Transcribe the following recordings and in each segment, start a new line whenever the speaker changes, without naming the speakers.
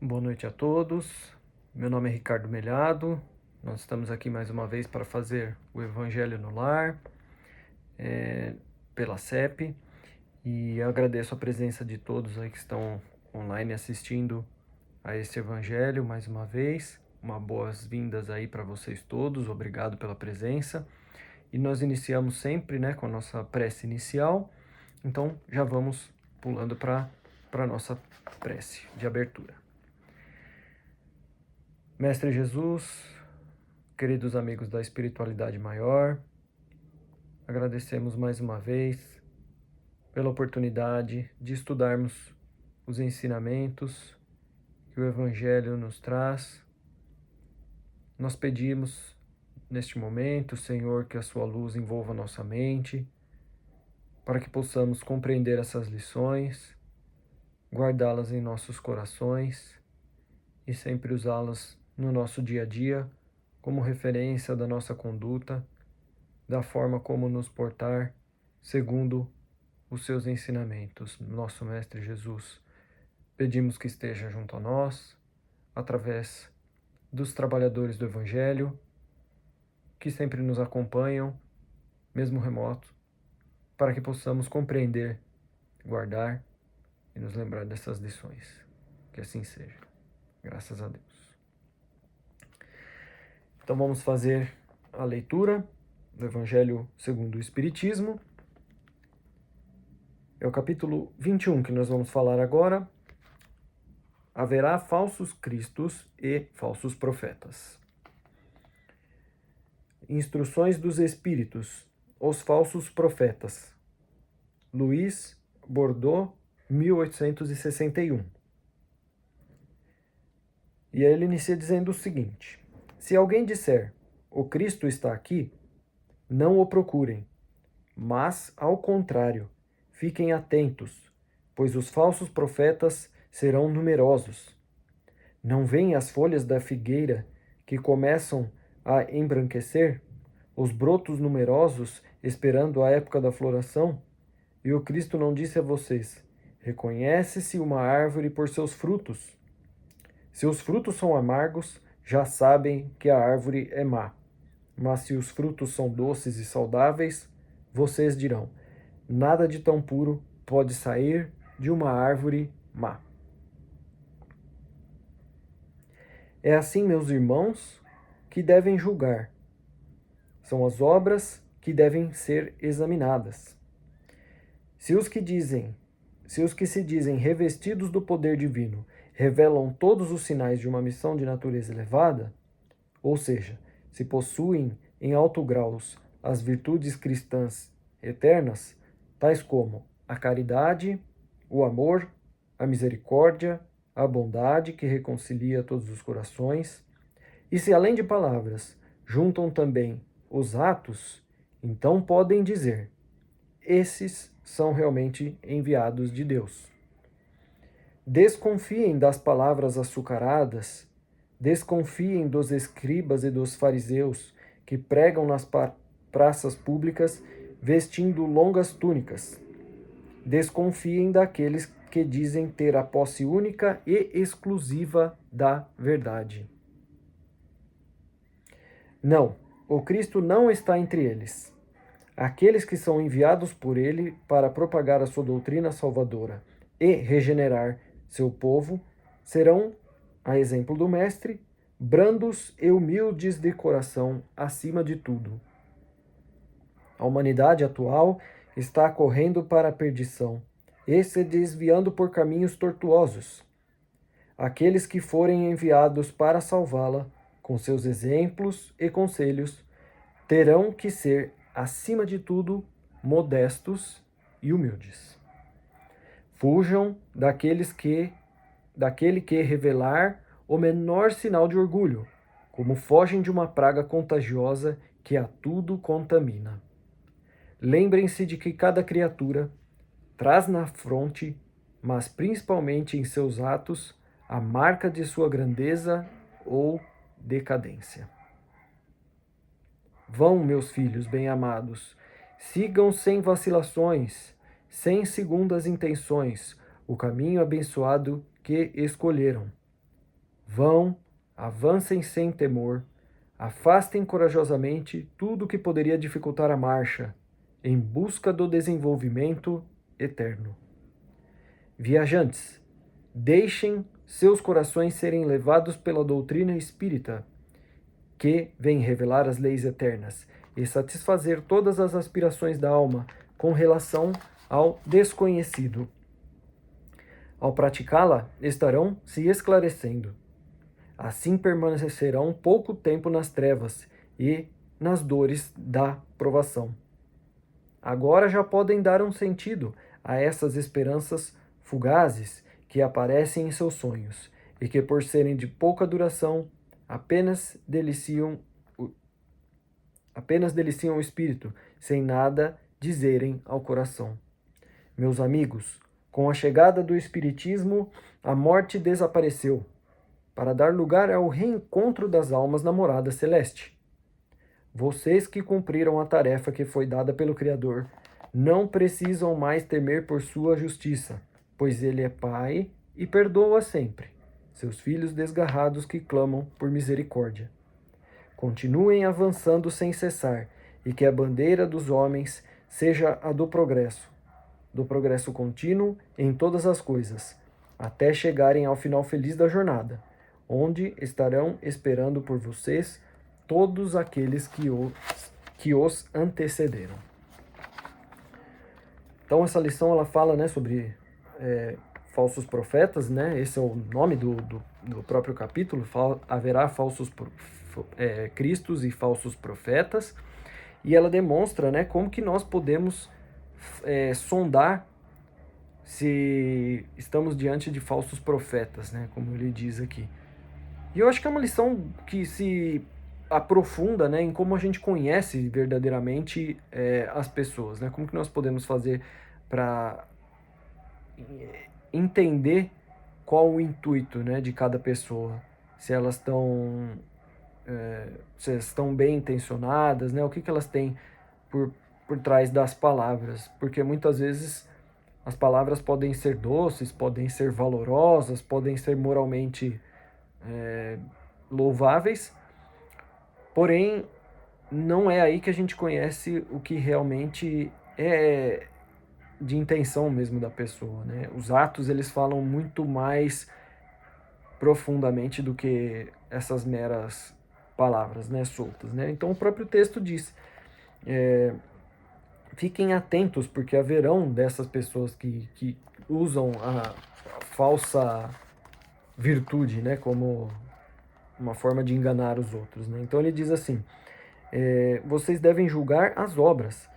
Boa noite a todos. Meu nome é Ricardo Melhado. Nós estamos aqui mais uma vez para fazer o Evangelho no Lar, pela CEP, e eu agradeço a presença de todos aí que estão online assistindo a este Evangelho mais uma vez. Uma boas-vindas aí para vocês todos. Obrigado pela presença. E nós iniciamos sempre, com a nossa prece inicial. Então já vamos pulando para a nossa prece de abertura. Mestre Jesus, queridos amigos da espiritualidade maior, agradecemos mais uma vez pela oportunidade de estudarmos os ensinamentos que o Evangelho nos traz. Nós pedimos neste momento, Senhor, que a sua luz envolva nossa mente, para que possamos compreender essas lições, guardá-las em nossos corações e sempre usá-las no nosso dia a dia como referência da nossa conduta, da forma como nos portar segundo os seus ensinamentos. Nosso Mestre Jesus, pedimos que esteja junto a nós, através dos trabalhadores do Evangelho, que sempre nos acompanham, mesmo remoto, para que possamos compreender, guardar e nos lembrar dessas lições. Que assim seja. Graças a Deus. Então vamos fazer a leitura do Evangelho segundo o Espiritismo. É o capítulo 21 que nós vamos falar agora. Haverá falsos cristos e falsos profetas. Instruções dos Espíritos, os falsos profetas. Luiz Bordeaux, 1861. E aí ele inicia dizendo o seguinte: se alguém disser, o Cristo está aqui, não o procurem, mas, ao contrário, fiquem atentos, pois os falsos profetas serão numerosos. Não veem as folhas da figueira que começam a embranquecer, os brotos numerosos esperando a época da floração? E o Cristo não disse a vocês: reconhece-se uma árvore por seus frutos. Se os frutos são amargos, já sabem que a árvore é má. Mas se os frutos são doces e saudáveis, vocês dirão: nada de tão puro pode sair de uma árvore má. É assim, meus irmãos, que devem julgar. São as obras que devem ser examinadas. Se os que se dizem revestidos do poder divino revelam todos os sinais de uma missão de natureza elevada, ou seja, se possuem em alto grau as virtudes cristãs eternas, tais como a caridade, o amor, a misericórdia, a bondade que reconcilia todos os corações, e se além de palavras juntam também os atos, então podem dizer: esses são realmente enviados de Deus. Desconfiem das palavras açucaradas, desconfiem dos escribas e dos fariseus que pregam nas praças públicas vestindo longas túnicas. Desconfiem daqueles que dizem ter a posse única e exclusiva da verdade. Não, o Cristo não está entre eles. Aqueles que são enviados por ele para propagar a sua doutrina salvadora e regenerar seu povo serão, a exemplo do Mestre, brandos e humildes de coração acima de tudo. A humanidade atual está correndo para a perdição e se desviando por caminhos tortuosos. Aqueles que forem enviados para salvá-la, com seus exemplos e conselhos, terão que ser, acima de tudo, modestos e humildes. Fujam daquele que revelar o menor sinal de orgulho, como fogem de uma praga contagiosa que a tudo contamina. Lembrem-se de que cada criatura traz na fronte, mas principalmente em seus atos, a marca de sua grandeza ou decadência. Vão, meus filhos bem-amados, sigam sem vacilações, sem segundas intenções, o caminho abençoado que escolheram. Vão, avancem sem temor, afastem corajosamente tudo que poderia dificultar a marcha, em busca do desenvolvimento eterno. Viajantes, deixem seus corações serem levados pela doutrina espírita, que vem revelar as leis eternas e satisfazer todas as aspirações da alma com relação ao desconhecido. Ao praticá-la, estarão se esclarecendo. Assim permanecerão pouco tempo nas trevas e nas dores da provação. Agora já podem dar um sentido a essas esperanças fugazes que aparecem em seus sonhos e que, por serem de pouca duração, apenas deliciam o espírito, sem nada dizerem ao coração. Meus amigos, com a chegada do Espiritismo, a morte desapareceu, para dar lugar ao reencontro das almas na morada celeste. Vocês que cumpriram a tarefa que foi dada pelo Criador, não precisam mais temer por sua justiça, pois Ele é Pai e perdoa sempre seus filhos desgarrados que clamam por misericórdia. Continuem avançando sem cessar, e que a bandeira dos homens seja a do progresso contínuo em todas as coisas, até chegarem ao final feliz da jornada, onde estarão esperando por vocês todos aqueles que os antecederam. Então essa lição ela fala, né, sobre falsos profetas, né? Esse é o nome do próprio capítulo. Haverá falsos cristos e falsos profetas, e ela demonstra, né, como que nós podemos sondar se estamos diante de falsos profetas, né, como ele diz aqui. E eu acho que é uma lição que se aprofunda, né, em como a gente conhece verdadeiramente as pessoas, né, como que nós podemos fazer para entender qual o intuito, né, de cada pessoa, se elas estão bem intencionadas, né, o que elas têm por trás das palavras, porque muitas vezes as palavras podem ser doces, podem ser valorosas, podem ser moralmente louváveis, porém não é aí que a gente conhece o que realmente é de intenção mesmo da pessoa, né? Os atos, eles falam muito mais profundamente do que essas meras palavras, né, soltas, né? Então o próprio texto diz, fiquem atentos, porque haverão dessas pessoas que usam a falsa virtude, né, como uma forma de enganar os outros, né? Então ele diz assim, vocês devem julgar as obras,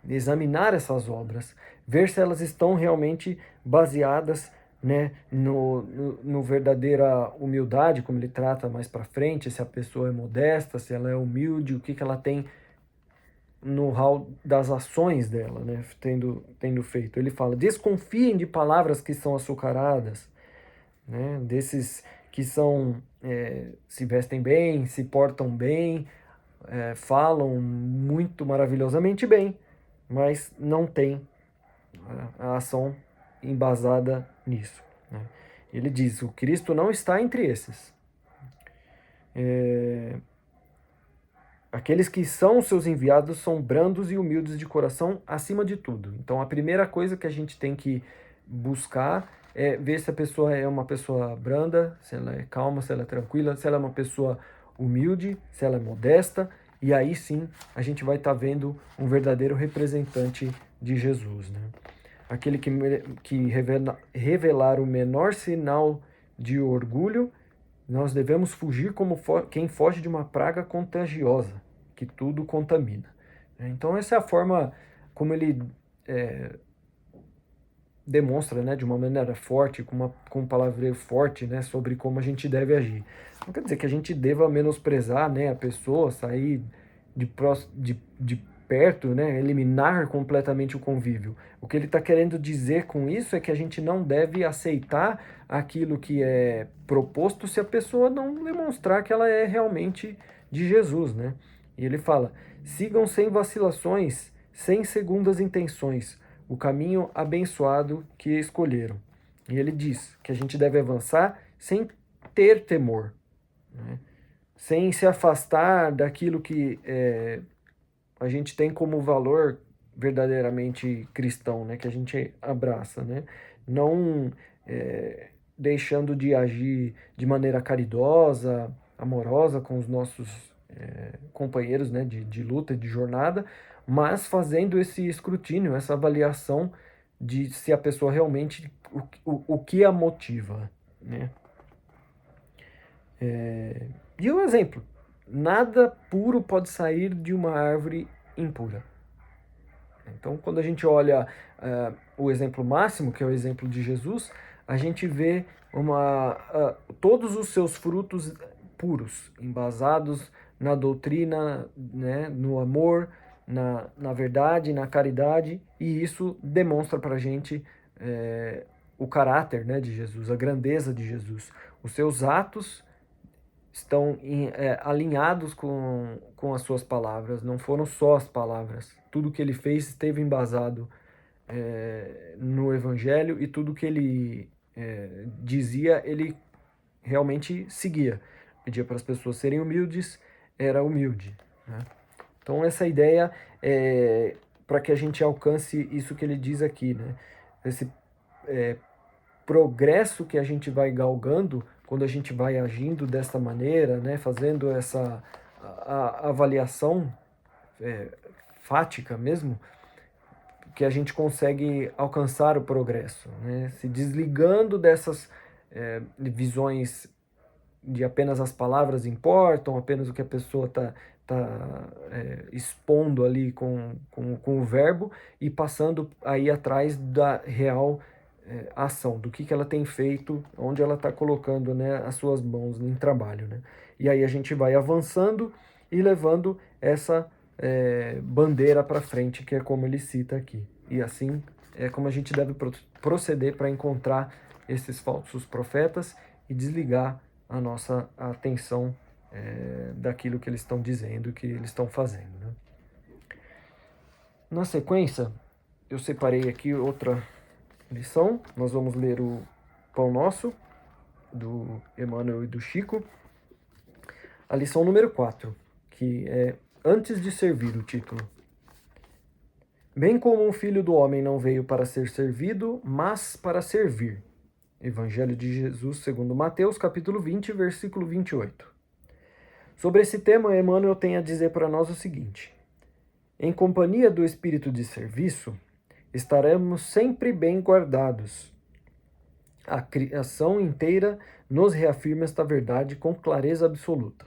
examinar essas obras, ver se elas estão realmente baseadas, né, no verdadeira humildade, como ele trata mais para frente, se a pessoa é modesta, se ela é humilde, o que ela tem no hall das ações dela, né, tendo feito. Ele fala, desconfiem de palavras que são açucaradas, né, desses que se vestem bem, se portam bem, falam muito maravilhosamente bem, mas não tem a ação embasada nisso, né? Ele diz, o Cristo não está entre esses. Aqueles que são seus enviados são brandos e humildes de coração acima de tudo. Então a primeira coisa que a gente tem que buscar é ver se a pessoa é uma pessoa branda, se ela é calma, se ela é tranquila, se ela é uma pessoa humilde, se ela é modesta, e aí sim a gente vai estar vendo um verdadeiro representante de Jesus, né? Aquele que revelar o menor sinal de orgulho, nós devemos fugir como quem foge de uma praga contagiosa, que tudo contamina. Então essa é a forma como ele demonstra, né, de uma maneira forte, com um palavreio forte, né, sobre como a gente deve agir. Não quer dizer que a gente deva menosprezar, né, a pessoa, sair de perto, né, eliminar completamente o convívio. O que ele está querendo dizer com isso é que a gente não deve aceitar aquilo que é proposto se a pessoa não demonstrar que ela é realmente de Jesus, né? E ele fala, sigam sem vacilações, sem segundas intenções, o caminho abençoado que escolheram. E ele diz que a gente deve avançar sem ter temor, né? Sem se afastar daquilo que a gente tem como valor verdadeiramente cristão, né? Que a gente abraça, né? Não deixando de agir de maneira caridosa, amorosa com os nossos companheiros, né? De luta, de jornada, mas fazendo esse escrutínio, essa avaliação de se a pessoa realmente, o que a motiva, né? E um exemplo, nada puro pode sair de uma árvore impura. Então, quando a gente olha o exemplo máximo, que é o exemplo de Jesus, a gente vê todos os seus frutos puros, embasados na doutrina, né, no amor, na verdade, na caridade, e isso demonstra para a gente o caráter, né, de Jesus, a grandeza de Jesus. Os seus atos estão alinhados com as suas palavras, não foram só as palavras. Tudo que ele fez esteve embasado no Evangelho, e tudo que ele dizia, ele realmente seguia. Pedia para as pessoas serem humildes, era humilde, né? Então essa ideia é para que a gente alcance isso que ele diz aqui, né? Esse progresso que a gente vai galgando quando a gente vai agindo desta maneira, né, fazendo essa avaliação fática mesmo, que a gente consegue alcançar o progresso, né, se desligando dessas visões de apenas as palavras importam, apenas o que a pessoa está expondo ali com o verbo, e passando aí atrás da real ação, do que ela tem feito, onde ela está colocando, né, as suas mãos em trabalho, né? E aí a gente vai avançando e levando essa bandeira para frente, que é como ele cita aqui. E assim é como a gente deve proceder para encontrar esses falsos profetas e desligar a nossa atenção daquilo que eles estão dizendo, que eles estão fazendo, né? Na sequência, eu separei aqui outra lição. Nós vamos ler o Pão Nosso, do Emmanuel e do Chico. A lição número 4, que é Antes de Servir, o título. Bem como o Filho do Homem não veio para ser servido, mas para servir. Evangelho de Jesus segundo Mateus, capítulo 20, versículo 28. Sobre esse tema, Emmanuel tem a dizer para nós o seguinte: em companhia do espírito de serviço, estaremos sempre bem guardados. A criação inteira nos reafirma esta verdade com clareza absoluta.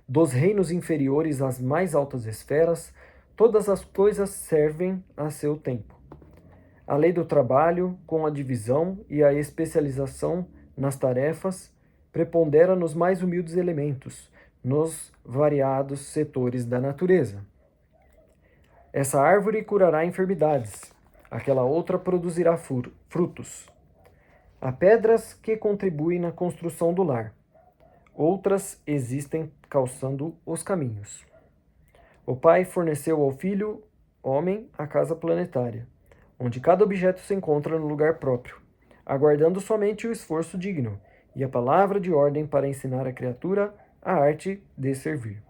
Dos reinos inferiores às mais altas esferas, todas as coisas servem a seu tempo. A lei do trabalho, com a divisão e a especialização nas tarefas, prepondera nos mais humildes elementos, nos variados setores da natureza. Essa árvore curará enfermidades, aquela outra produzirá frutos. Há pedras que contribuem na construção do lar, outras existem calçando os caminhos. O Pai forneceu ao Filho, homem, a casa planetária, onde cada objeto se encontra no lugar próprio, aguardando somente o esforço digno e a palavra de ordem para ensinar à criatura a arte de servir.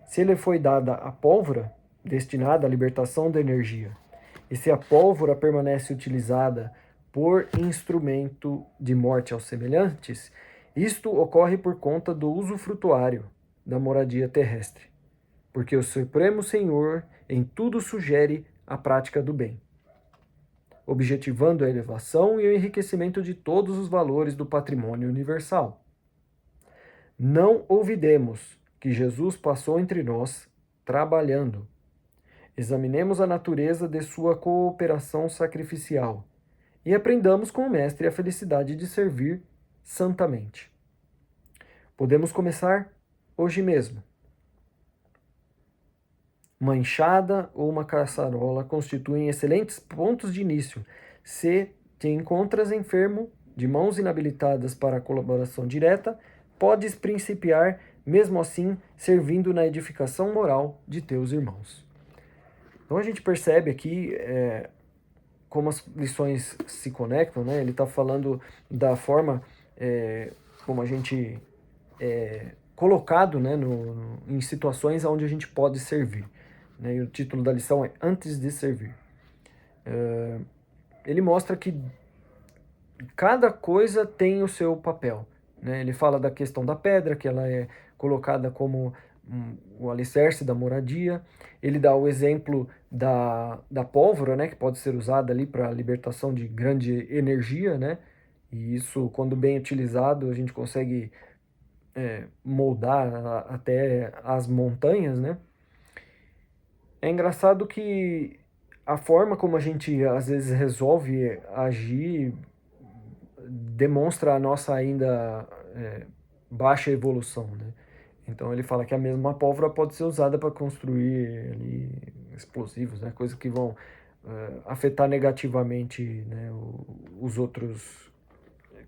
Se lhe foi dada a pólvora, destinada à libertação da energia, e se a pólvora permanece utilizada por instrumento de morte aos semelhantes, isto ocorre por conta do usufrutuário da moradia terrestre, porque o Supremo Senhor em tudo sugere a prática do bem, objetivando a elevação e o enriquecimento de todos os valores do patrimônio universal. Não olvidemos que Jesus passou entre nós trabalhando. Examinemos a natureza de sua cooperação sacrificial e aprendamos com o Mestre a felicidade de servir santamente. Podemos começar hoje mesmo. Uma enxada ou uma caçarola constituem excelentes pontos de início se te encontras enfermo, de mãos inabilitadas para a colaboração direta, podes principiar, mesmo assim, servindo na edificação moral de teus irmãos. Então a gente percebe aqui como as lições se conectam, né? Ele está falando da forma como a gente colocado, né, em situações onde a gente pode servir. Né? E o título da lição é Antes de Servir. Ele mostra que cada coisa tem o seu papel. Né? Ele fala da questão da pedra, que ela é colocada como o alicerce da moradia. Ele dá o exemplo da pólvora, né, que pode ser usada ali para a libertação de grande energia, né? E isso, quando bem utilizado, a gente consegue moldar até as montanhas, né? É engraçado que a forma como a gente às vezes resolve agir demonstra a nossa ainda baixa evolução, né? Então ele fala que a mesma pólvora pode ser usada para construir ali explosivos, né? Coisas que vão afetar negativamente, né, os outros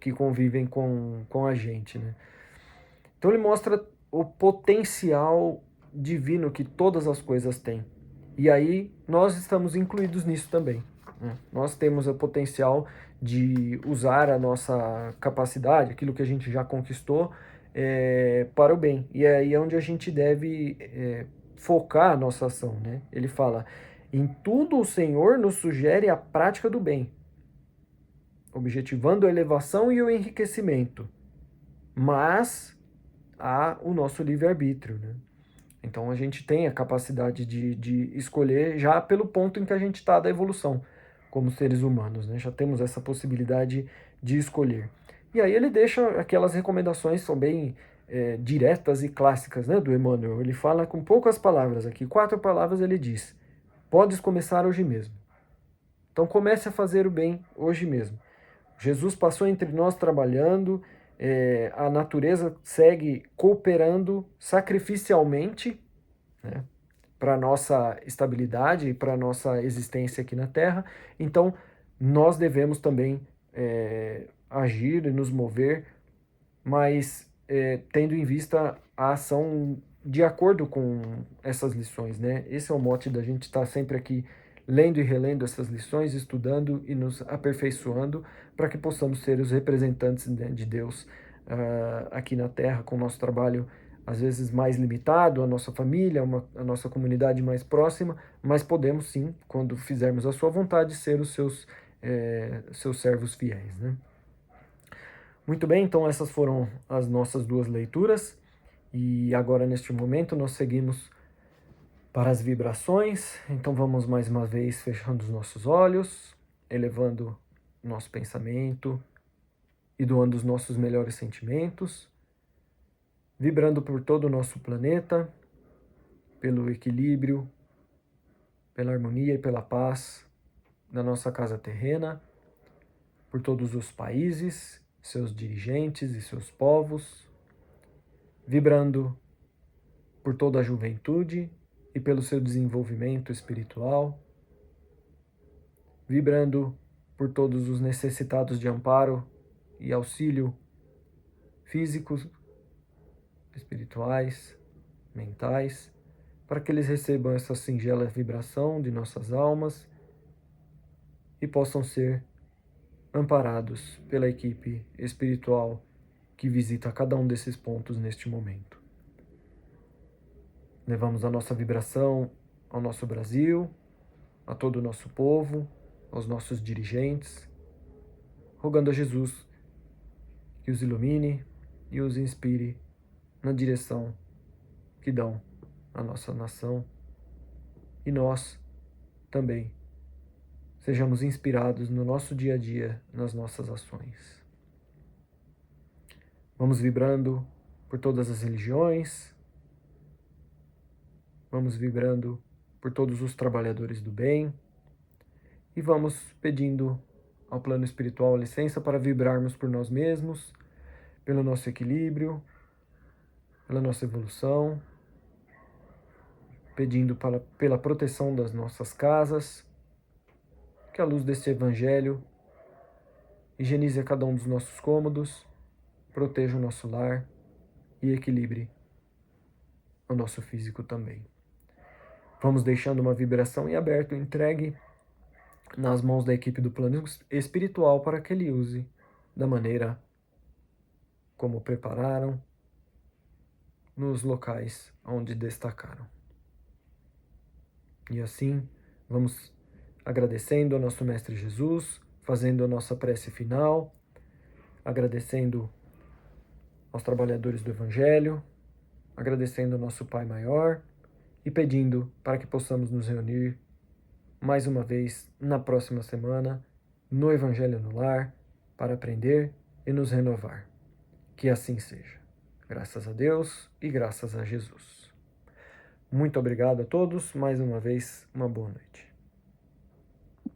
que convivem com a gente, né? Então ele mostra o potencial divino que todas as coisas têm. E aí nós estamos incluídos nisso também. Né? Nós temos o potencial de usar a nossa capacidade, aquilo que a gente já conquistou, para o bem. E aí é onde a gente deve focar a nossa ação. Né? Ele fala, em tudo o Senhor nos sugere a prática do bem, objetivando a elevação e o enriquecimento. Mas há o nosso livre-arbítrio, né? Então a gente tem a capacidade de escolher já pelo ponto em que a gente está da evolução como seres humanos, né? Já temos essa possibilidade de escolher. E aí ele deixa aquelas recomendações, são bem diretas e clássicas, né, do Emmanuel. Ele fala com poucas palavras aqui, 4 palavras ele diz, podes começar hoje mesmo. Então comece a fazer o bem hoje mesmo. Jesus passou entre nós trabalhando, a natureza segue cooperando sacrificialmente, né, para a nossa estabilidade e para a nossa existência aqui na Terra. Então, nós devemos também agir e nos mover, mas tendo em vista a ação de acordo com essas lições, né? Esse é o mote da gente estar sempre aqui lendo e relendo essas lições, estudando e nos aperfeiçoando para que possamos ser os representantes, né, de Deus aqui na Terra, com o nosso trabalho às vezes mais limitado, a nossa família, a nossa comunidade mais próxima, mas podemos sim, quando fizermos a sua vontade, ser os seus servos fiéis, né? Muito bem, então essas foram as nossas 2 leituras, e agora neste momento nós seguimos para as vibrações. Então vamos mais uma vez fechando os nossos olhos, elevando nosso pensamento e doando os nossos melhores sentimentos, vibrando por todo o nosso planeta, pelo equilíbrio, pela harmonia e pela paz da nossa casa terrena, por todos os países, seus dirigentes e seus povos, vibrando por toda a juventude e pelo seu desenvolvimento espiritual, vibrando por todos os necessitados de amparo e auxílio físicos, espirituais, mentais, para que eles recebam essa singela vibração de nossas almas e possam ser amparados pela equipe espiritual que visita cada um desses pontos neste momento. Levamos a nossa vibração ao nosso Brasil, a todo o nosso povo, aos nossos dirigentes, rogando a Jesus que os ilumine e os inspire na direção que dão à nossa nação, e nós também sejamos inspirados no nosso dia a dia, nas nossas ações. Vamos vibrando por todas as religiões, vamos vibrando por todos os trabalhadores do bem e vamos pedindo ao plano espiritual licença para vibrarmos por nós mesmos, pelo nosso equilíbrio, pela nossa evolução, pedindo pela proteção das nossas casas, que a luz deste Evangelho higienize a cada um dos nossos cômodos, proteja o nosso lar e equilibre o nosso físico também. Vamos deixando uma vibração em aberto, entregue nas mãos da equipe do plano espiritual para que ele use da maneira como prepararam nos locais onde destacaram. E assim, vamos agradecendo ao nosso Mestre Jesus, fazendo a nossa prece final, agradecendo aos trabalhadores do Evangelho, agradecendo ao nosso Pai Maior e pedindo para que possamos nos reunir mais uma vez na próxima semana no Evangelho no Lar para aprender e nos renovar. Que assim seja. Graças a Deus e graças a Jesus. Muito obrigado a todos. Mais uma vez, uma boa noite.